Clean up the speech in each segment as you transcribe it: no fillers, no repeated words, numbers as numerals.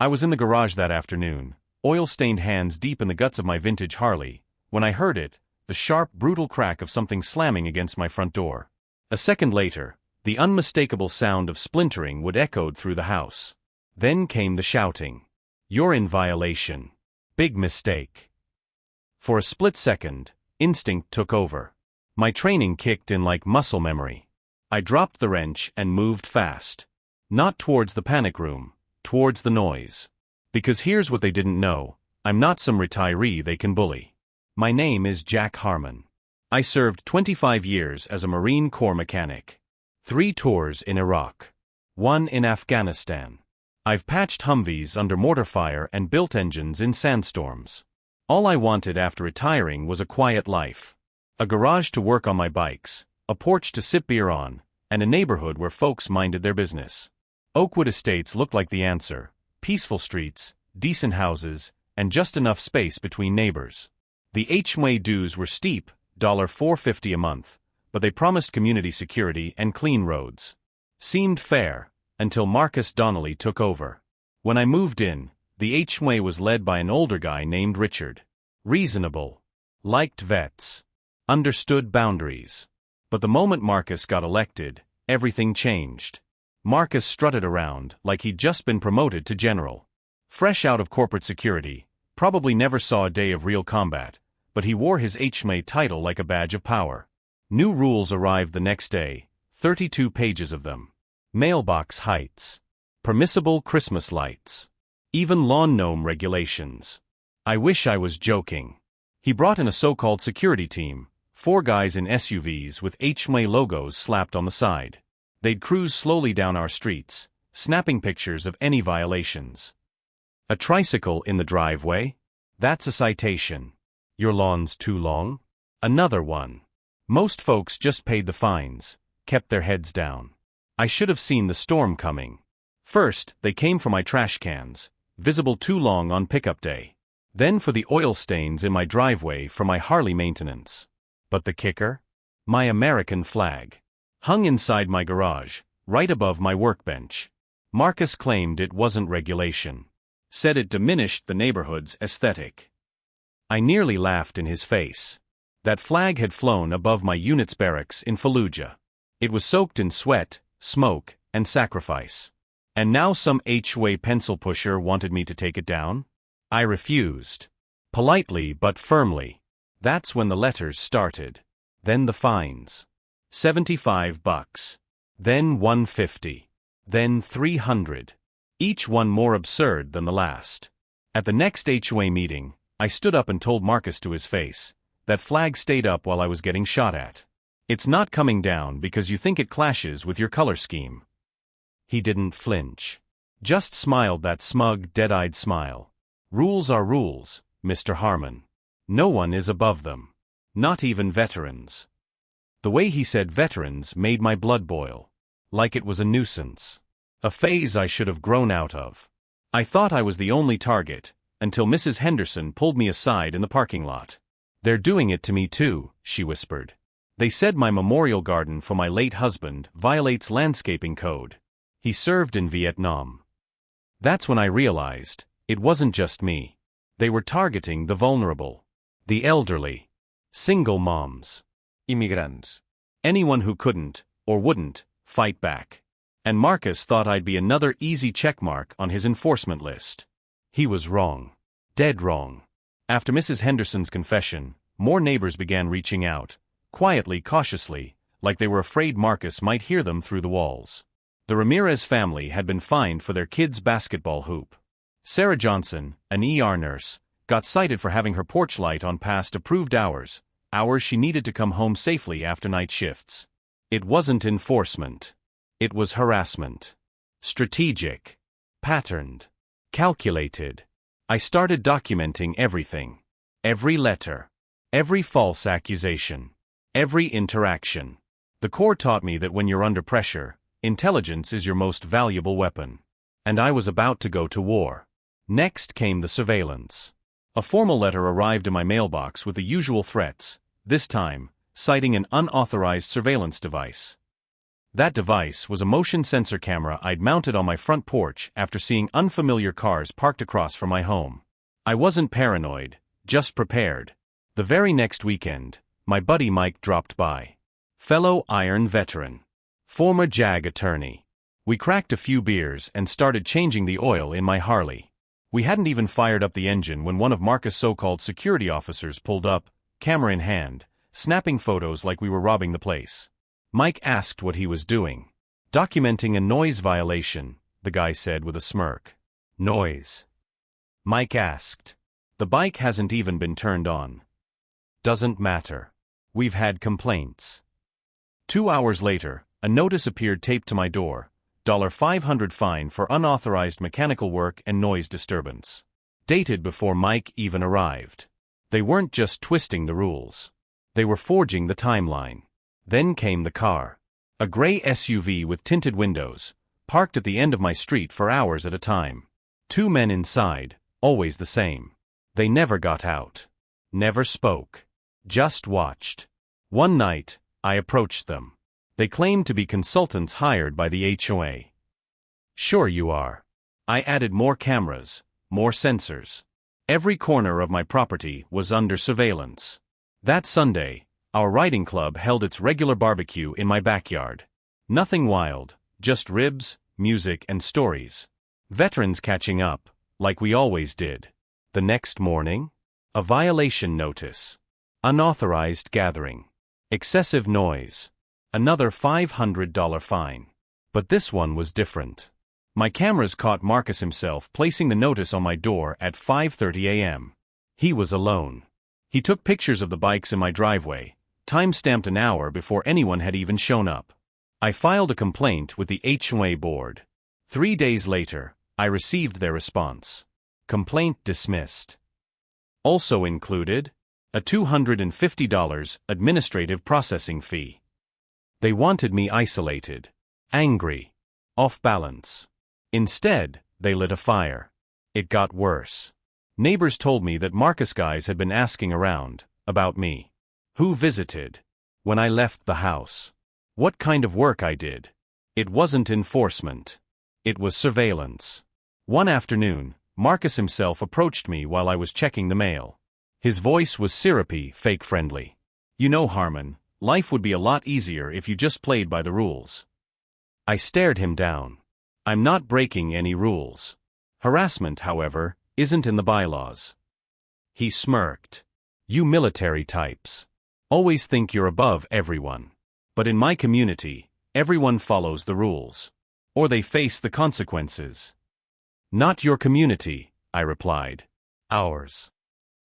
I was in the garage that afternoon, oil-stained hands deep in the guts of my vintage Harley, when I heard it, the sharp, brutal crack of something slamming against my front door. A second later, the unmistakable sound of splintering would echoed through the house. Then came the shouting. "You're in violation. Big mistake." For a split second, instinct took over. My training kicked in like muscle memory. I dropped the wrench and moved fast. Not towards the panic room, towards the noise. Because here's what they didn't know: I'm not some retiree they can bully. My name is Jack Harmon. I served 25 years as a Marine Corps mechanic. 3 tours in Iraq. 1 in Afghanistan. I've patched Humvees under mortar fire and built engines in sandstorms. All I wanted after retiring was a quiet life. A garage to work on my bikes, a porch to sip beer on, and a neighborhood where folks minded their business. Oakwood Estates looked like the answer: peaceful streets, decent houses, and just enough space between neighbors. The HOA dues were steep, $4.50 a month, but they promised community security and clean roads. Seemed fair, until Marcus Donnelly took over. When I moved in, the HOA was led by an older guy named Richard. Reasonable. Liked vets. Understood boundaries. But the moment Marcus got elected, everything changed. Marcus strutted around like he'd just been promoted to general. Fresh out of corporate security, probably never saw a day of real combat, but he wore his HOA title like a badge of power. New rules arrived the next day, 32 pages of them. Mailbox heights. Permissible Christmas lights. Even lawn gnome regulations. I wish I was joking. He brought in a so-called security team, 4 guys in SUVs with HOA logos slapped on the side. They'd cruise slowly down our streets, snapping pictures of any violations. A tricycle in the driveway? That's a citation. Your lawn's too long? Another one. Most folks just paid the fines, kept their heads down. I should have seen the storm coming. First, they came for my trash cans, visible too long on pickup day. Then for the oil stains in my driveway for my Harley maintenance. But the kicker? My American flag. Hung inside my garage, right above my workbench. Marcus claimed it wasn't regulation. Said it diminished the neighborhood's aesthetic. I nearly laughed in his face. That flag had flown above my unit's barracks in Fallujah. It was soaked in sweat, smoke, and sacrifice. And now some HOA pencil pusher wanted me to take it down? I refused. Politely but firmly. That's when the letters started. Then the fines. $75. Then $150. Then $300. Each one more absurd than the last. At the next HOA meeting, I stood up and told Marcus to his face, that flag stayed up while I was getting shot at. It's not coming down because you think it clashes with your color scheme. He didn't flinch. Just smiled that smug, dead-eyed smile. Rules are rules, Mr. Harmon. No one is above them. Not even veterans. The way he said veterans made my blood boil. Like it was a nuisance. A phase I should have grown out of. I thought I was the only target, until Mrs. Henderson pulled me aside in the parking lot. "They're doing it to me too," she whispered. "They said my memorial garden for my late husband violates landscaping code. He served in Vietnam." That's when I realized, it wasn't just me. They were targeting the vulnerable. The elderly. Single moms. Immigrants. Anyone who couldn't, or wouldn't, fight back. And Marcus thought I'd be another easy checkmark on his enforcement list. He was wrong. Dead wrong. After Mrs. Henderson's confession, more neighbors began reaching out, quietly, cautiously, like they were afraid Marcus might hear them through the walls. The Ramirez family had been fined for their kid's basketball hoop. Sarah Johnson, an ER nurse, got cited for having her porch light on past approved hours she needed to come home safely after night shifts. It wasn't enforcement. It was harassment. Strategic. Patterned. Calculated. I started documenting everything. Every letter. Every false accusation. Every interaction. The Corps taught me that when you're under pressure, intelligence is your most valuable weapon. And I was about to go to war. Next came the surveillance. A formal letter arrived in my mailbox with the usual threats, this time, citing an unauthorized surveillance device. That device was a motion sensor camera I'd mounted on my front porch after seeing unfamiliar cars parked across from my home. I wasn't paranoid, just prepared. The very next weekend, my buddy Mike dropped by. Fellow Iron veteran. Former JAG attorney. We cracked a few beers and started changing the oil in my Harley. We hadn't even fired up the engine when one of Marcus' so-called security officers pulled up, camera in hand, snapping photos like we were robbing the place. Mike asked what he was doing. Documenting a noise violation, the guy said with a smirk. Noise? Mike asked. The bike hasn't even been turned on. Doesn't matter. We've had complaints. 2 hours later, a notice appeared taped to my door. $500 fine for unauthorized mechanical work and noise disturbance. Dated before Mike even arrived. They weren't just twisting the rules. They were forging the timeline. Then came the car. A gray SUV with tinted windows, parked at the end of my street for hours at a time. 2 men inside, always the same. They never got out. Never spoke. Just watched. One night, I approached them. They claimed to be consultants hired by the HOA. Sure you are. I added more cameras, more sensors. Every corner of my property was under surveillance. That Sunday, our riding club held its regular barbecue in my backyard. Nothing wild, just ribs, music and stories. Veterans catching up, like we always did. The next morning? A violation notice. Unauthorized gathering. Excessive noise. Another $500 fine. But this one was different. My cameras caught Marcus himself placing the notice on my door at 5:30 a.m. He was alone. He took pictures of the bikes in my driveway, time-stamped an hour before anyone had even shown up. I filed a complaint with the HOA board. 3 days later, I received their response. Complaint dismissed. Also included, a $250 administrative processing fee. They wanted me isolated, angry, off balance. Instead, they lit a fire. It got worse. Neighbors told me that Marcus guys had been asking around, about me. Who visited? When I left the house. What kind of work I did. It wasn't enforcement. It was surveillance. One afternoon, Marcus himself approached me while I was checking the mail. His voice was syrupy, fake-friendly. You know, Harmon, life would be a lot easier if you just played by the rules. I stared him down. I'm not breaking any rules. Harassment, however, isn't in the bylaws. He smirked. You military types. Always think you're above everyone. But in my community, everyone follows the rules. Or they face the consequences. Not your community, I replied. Ours.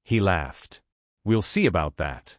He laughed. We'll see about that.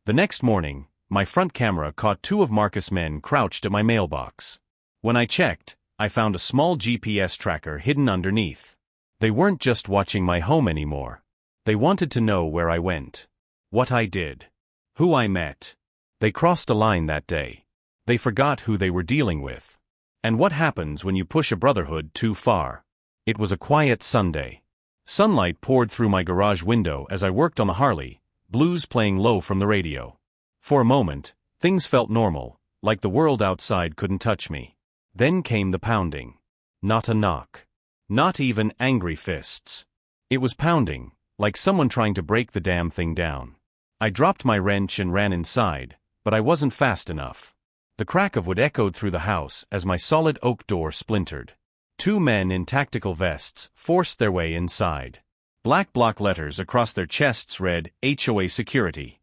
The next morning, my front camera caught 2 of Marcus' men crouched at my mailbox. When I checked, I found a small GPS tracker hidden underneath. They weren't just watching my home anymore. They wanted to know where I went. What I did. Who I met. They crossed a line that day. They forgot who they were dealing with. And what happens when you push a Brotherhood too far? It was a quiet Sunday. Sunlight poured through my garage window as I worked on the Harley, blues playing low from the radio. For a moment, things felt normal, like the world outside couldn't touch me. Then came the pounding. Not a knock. Not even angry fists. It was pounding, like someone trying to break the damn thing down. I dropped my wrench and ran inside, but I wasn't fast enough. The crack of wood echoed through the house as my solid oak door splintered. 2 men in tactical vests forced their way inside. Black block letters across their chests read, HOA Security.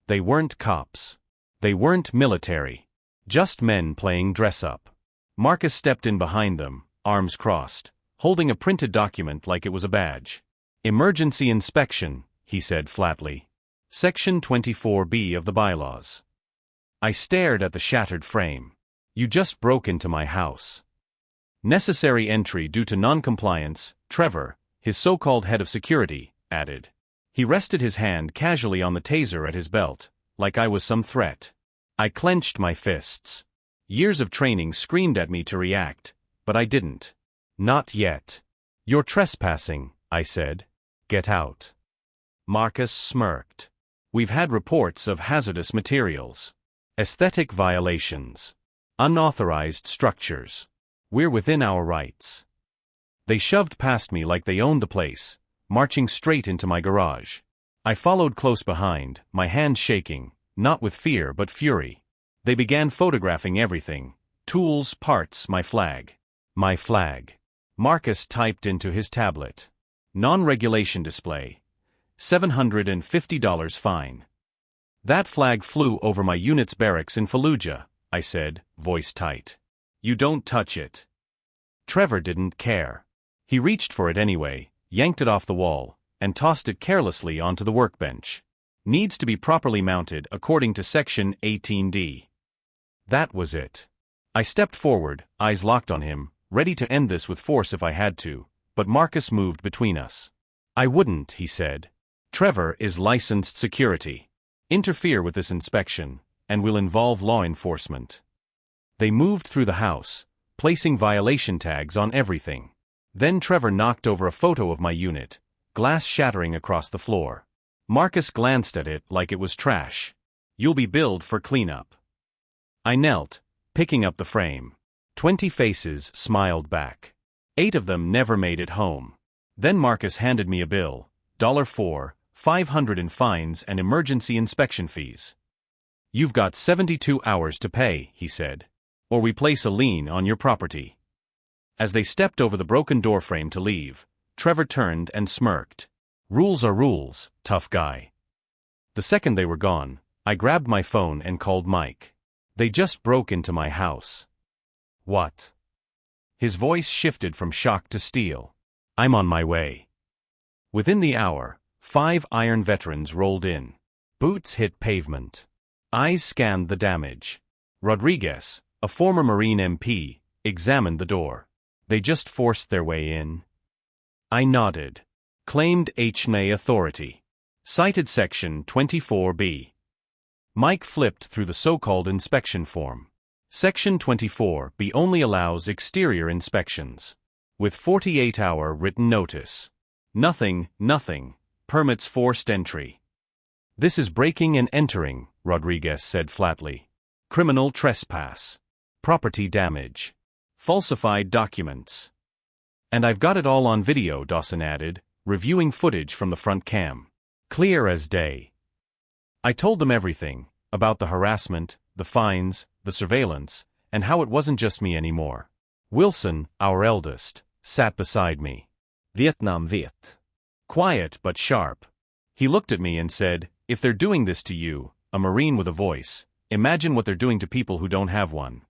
They weren't cops. They weren't military. Just men playing dress-up. Marcus stepped in behind them, arms crossed, holding a printed document like it was a badge. Emergency inspection, he said flatly. Section 24B of the bylaws. I stared at the shattered frame. You just broke into my house. Necessary entry due to non-compliance, Trevor, his so-called head of security, added. He rested his hand casually on the taser at his belt, like I was some threat. I clenched my fists. Years of training screamed at me to react, but I didn't. Not yet. You're trespassing, I said. Get out. Marcus smirked. We've had reports of hazardous materials. Aesthetic violations. Unauthorized structures. We're within our rights. They shoved past me like they owned the place, marching straight into my garage. I followed close behind, my hands shaking, not with fear but fury. They began photographing everything: tools, parts, my flag. My flag. Marcus typed into his tablet. Non-regulation display. $750 fine. That flag flew over my unit's barracks in Fallujah, I said, voice tight. You don't touch it. Trevor didn't care. He reached for it anyway, yanked it off the wall, and tossed it carelessly onto the workbench. Needs to be properly mounted according to Section 18D. That was it. I stepped forward, eyes locked on him, ready to end this with force if I had to, but Marcus moved between us. I wouldn't, he said. Trevor is licensed security. Interfere with this inspection, and will involve law enforcement. They moved through the house, placing violation tags on everything. Then Trevor knocked over a photo of my unit, glass shattering across the floor. Marcus glanced at it like it was trash. You'll be billed for cleanup. I knelt, picking up the frame. 20 faces smiled back. 8 of them never made it home. Then Marcus handed me a bill, $4, $500 in fines and emergency inspection fees. You've got 72 hours to pay, he said, or we place a lien on your property. As they stepped over the broken doorframe to leave, Trevor turned and smirked. Rules are rules, tough guy. The second they were gone, I grabbed my phone and called Mike. They just broke into my house. What? His voice shifted from shock to steel. I'm on my way. Within the hour, 5 iron veterans rolled in. Boots hit pavement. Eyes scanned the damage. Rodriguez, a former Marine MP, examined the door. They just forced their way in? I nodded. Claimed HOA authority. Cited Section 24B. Mike flipped through the so-called inspection form. Section 24B only allows exterior inspections. With 48-hour written notice. Nothing, permits forced entry. This is breaking and entering, Rodriguez said flatly. Criminal trespass. Property damage. Falsified documents. And I've got it all on video, Dawson added, reviewing footage from the front cam. Clear as day. I told them everything, about the harassment, the fines, the surveillance, and how it wasn't just me anymore. Wilson, our eldest, sat beside me. Vietnam Viet. Quiet but sharp. He looked at me and said, if they're doing this to you, a Marine with a voice, imagine what they're doing to people who don't have one.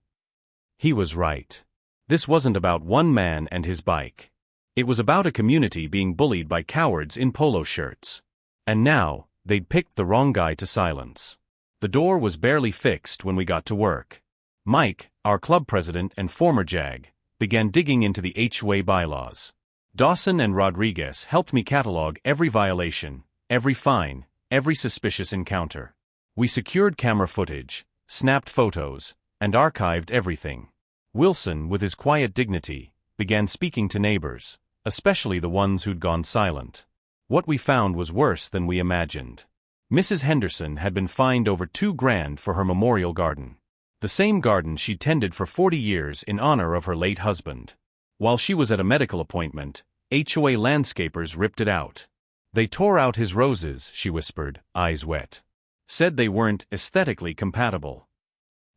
He was right. This wasn't about one man and his bike. It was about a community being bullied by cowards in polo shirts. And now, they'd picked the wrong guy to silence. The door was barely fixed when we got to work. Mike, our club president and former JAG, began digging into the HOA bylaws. Dawson and Rodriguez helped me catalog every violation, every fine, every suspicious encounter. We secured camera footage, snapped photos, and archived everything. Wilson, with his quiet dignity, began speaking to neighbors, especially the ones who'd gone silent. What we found was worse than we imagined. Mrs. Henderson had been fined over $2,000 for her memorial garden. The same garden she'd tended for 40 years in honor of her late husband. While she was at a medical appointment, HOA landscapers ripped it out. They tore out his roses, she whispered, eyes wet. Said they weren't aesthetically compatible.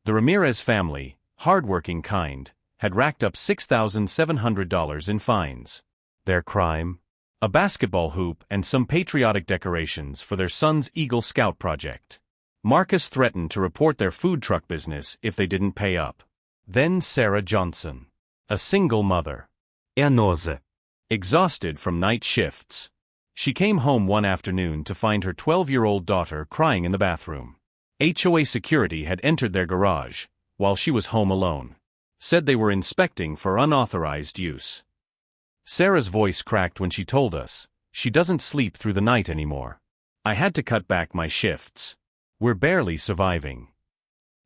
The Ramirez family, hard-working kind, had racked up $6,700 in fines. Their crime? A basketball hoop and some patriotic decorations for their son's Eagle Scout project. Marcus threatened to report their food truck business if they didn't pay up. Then Sarah Johnson. A single mother. Exhausted from night shifts. She came home one afternoon to find her 12-year-old daughter crying in the bathroom. HOA security had entered their garage, while she was home alone. Said they were inspecting for unauthorized use. Sarah's voice cracked when she told us, she doesn't sleep through the night anymore. I had to cut back my shifts. We're barely surviving.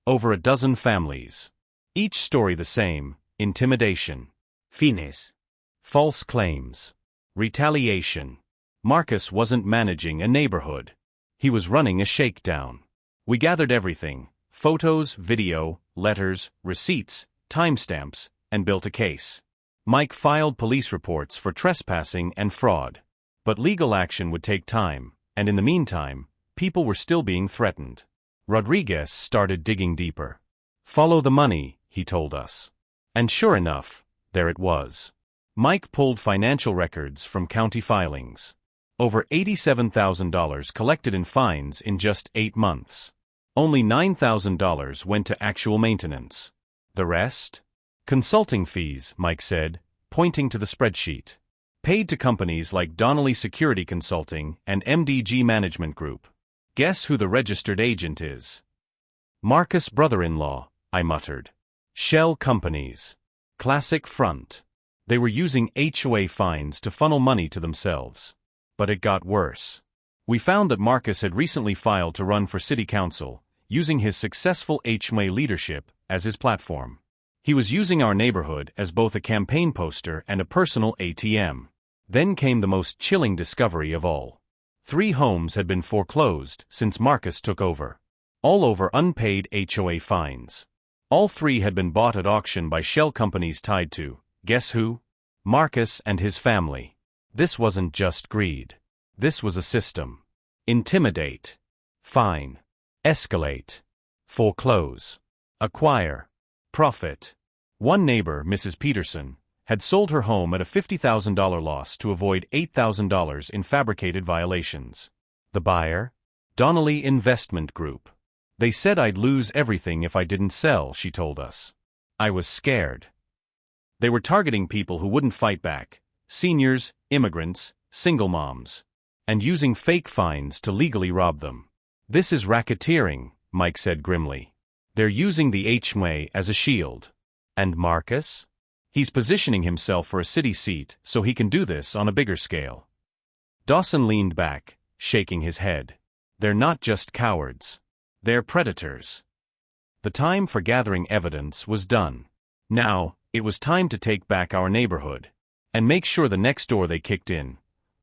Over a dozen families. Each story the same: intimidation. Fines. False claims. Retaliation. Marcus wasn't managing a neighborhood. He was running a shakedown. We gathered everything: photos, video, letters, receipts, timestamps, and built a case. Mike filed police reports for trespassing and fraud. But legal action would take time, and in the meantime, people were still being threatened. Rodriguez started digging deeper. "Follow the money," he told us. And sure enough, there it was. Mike pulled financial records from county filings. Over $87,000 collected in fines in just 8 months. Only $9,000 went to actual maintenance. The rest? Consulting fees, Mike said, pointing to the spreadsheet. Paid to companies like Donnelly Security Consulting and MDG Management Group. Guess who the registered agent is? Marcus' brother-in-law, I muttered. Shell companies. Classic front. They were using HOA fines to funnel money to themselves. But it got worse. We found that Marcus had recently filed to run for city council, using his successful HOA leadership as his platform. He was using our neighborhood as both a campaign poster and a personal ATM. Then came the most chilling discovery of all. 3 homes had been foreclosed since Marcus took over. All over unpaid HOA fines. All 3 had been bought at auction by shell companies tied to, guess who? Marcus and his family. This wasn't just greed. This was a system. Intimidate. Fine. Escalate. Foreclose. Acquire. Profit. One neighbor, Mrs. Peterson, had sold her home at a $50,000 loss to avoid $8,000 in fabricated violations. The buyer? Donnelly Investment Group. They said I'd lose everything if I didn't sell, she told us. I was scared. They were targeting people who wouldn't fight back, seniors, immigrants, single moms, and using fake fines to legally rob them. This is racketeering, Mike said grimly. They're using the HOA as a shield. And Marcus? He's positioning himself for a city seat so he can do this on a bigger scale. Dawson leaned back, shaking his head. They're not just cowards. They're predators. The time for gathering evidence was done. Now, it was time to take back our neighborhood, and make sure the next door they kicked in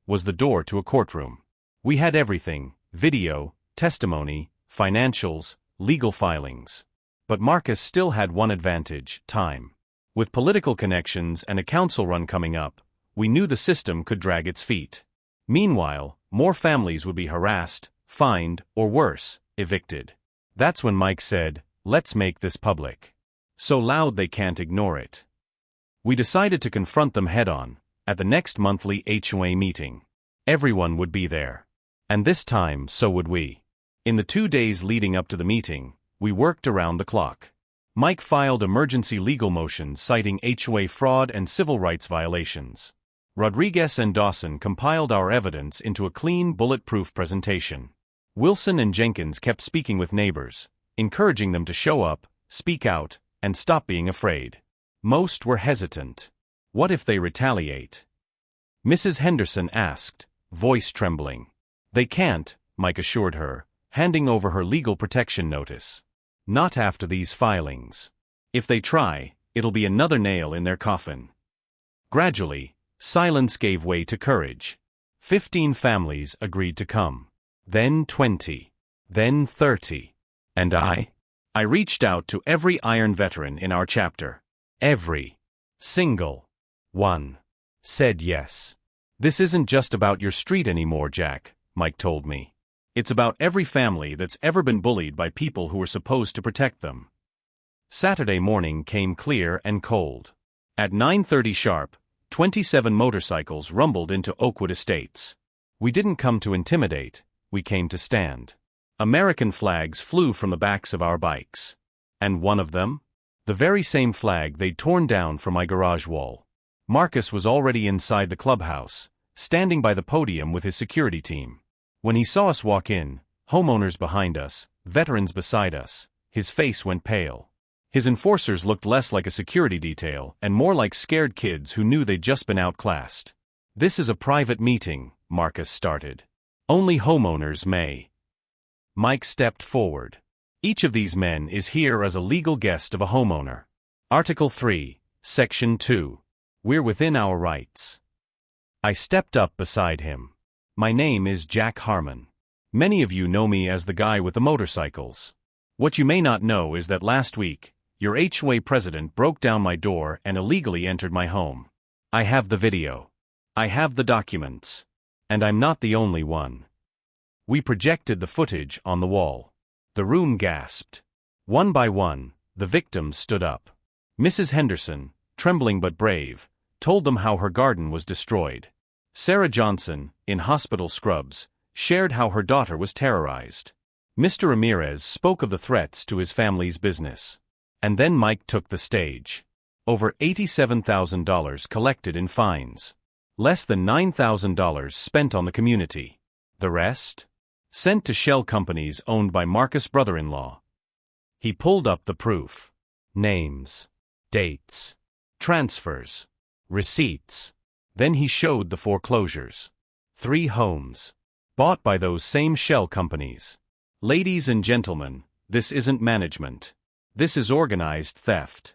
was the door to a courtroom. We had everything: video, testimony, financials, legal filings. But Marcus still had one advantage: time. With political connections and a council run coming up, we knew the system could drag its feet. Meanwhile, more families would be harassed, fined, or worse, evicted. That's when Mike said, "Let's make this public. So loud they can't ignore it." We decided to confront them head-on, at the next monthly HOA meeting. Everyone would be there. And this time, so would we. In the 2 days leading up to the meeting, we worked around the clock. Mike filed emergency legal motions citing HOA fraud and civil rights violations. Rodriguez and Dawson compiled our evidence into a clean, bulletproof presentation. Wilson and Jenkins kept speaking with neighbors, encouraging them to show up, speak out, and stop being afraid. Most were hesitant. What if they retaliate? Mrs. Henderson asked, voice trembling. They can't, Mike assured her, handing over her legal protection notice. Not after these filings. If they try, it'll be another nail in their coffin. Gradually, silence gave way to courage. 15 families agreed to come. Then 20. Then 30. And I reached out to every Iron veteran in our chapter. Every single one said yes. This isn't just about your street anymore, Jack, Mike told me. It's about every family that's ever been bullied by people who were supposed to protect them. Saturday morning came clear and cold. At 9:30 sharp, 27 motorcycles rumbled into Oakwood Estates. We didn't come to intimidate, we came to stand. American flags flew from the backs of our bikes. And one of them? The very same flag they'd torn down from my garage wall. Marcus was already inside the clubhouse, standing by the podium with his security team. When he saw us walk in, homeowners behind us, veterans beside us, his face went pale. His enforcers looked less like a security detail and more like scared kids who knew they'd just been outclassed. This is a private meeting, Marcus started. Only homeowners may. Mike stepped forward. Each of these men is here as a legal guest of a homeowner. Article 3, Section 2. We're within our rights. I stepped up beside him. My name is Jack Harmon. Many of you know me as the guy with the motorcycles. What you may not know is that last week, Your HOA president broke down my door and illegally entered my home. I have the video. I have the documents. And I'm not the only one. We projected the footage on the wall. The room gasped. One by one, the victims stood up. Mrs. Henderson, trembling but brave, told them how her garden was destroyed. Sarah Johnson, in hospital scrubs, shared how her daughter was terrorized. Mr. Ramirez spoke of the threats to his family's business. And then Mike took the stage. Over $87,000 collected in fines. Less than $9,000 spent on the community. The rest? Sent to shell companies owned by Marcus' brother-in-law. He pulled up the proof. Names. Dates. Transfers. Receipts. Then he showed the foreclosures. 3 homes. Bought by those same shell companies. Ladies and gentlemen, this isn't management. This is organized theft.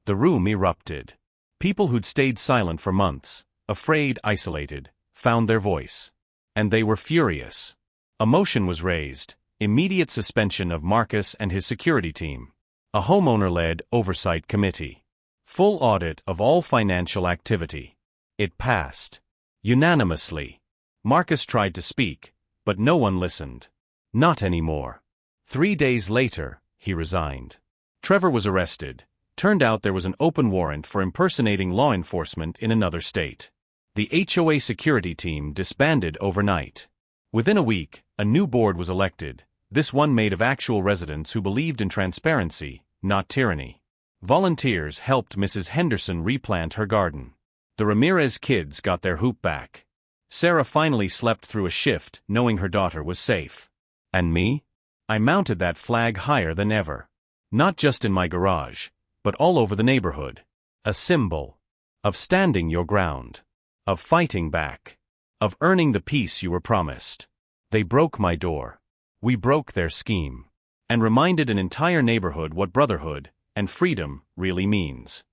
The room erupted. People who'd stayed silent for months, afraid, isolated, found their voice. And they were furious. A motion was raised, immediate suspension of Marcus and his security team. A homeowner-led oversight committee. Full audit of all financial activity. It passed. Unanimously. Marcus tried to speak, but no one listened. Not anymore. 3 days later, he resigned. Trevor was arrested. Turned out there was an open warrant for impersonating law enforcement in another state. The HOA security team disbanded overnight. Within a week, a new board was elected, this one made of actual residents who believed in transparency, not tyranny. Volunteers helped Mrs. Henderson replant her garden. The Ramirez kids got their hoop back. Sarah finally slept through a shift knowing her daughter was safe. And me? I mounted that flag higher than ever. Not just in my garage, but all over the neighborhood. A symbol of standing your ground, of fighting back, of earning the peace you were promised. They broke my door. We broke their scheme. And reminded an entire neighborhood what brotherhood and freedom really means.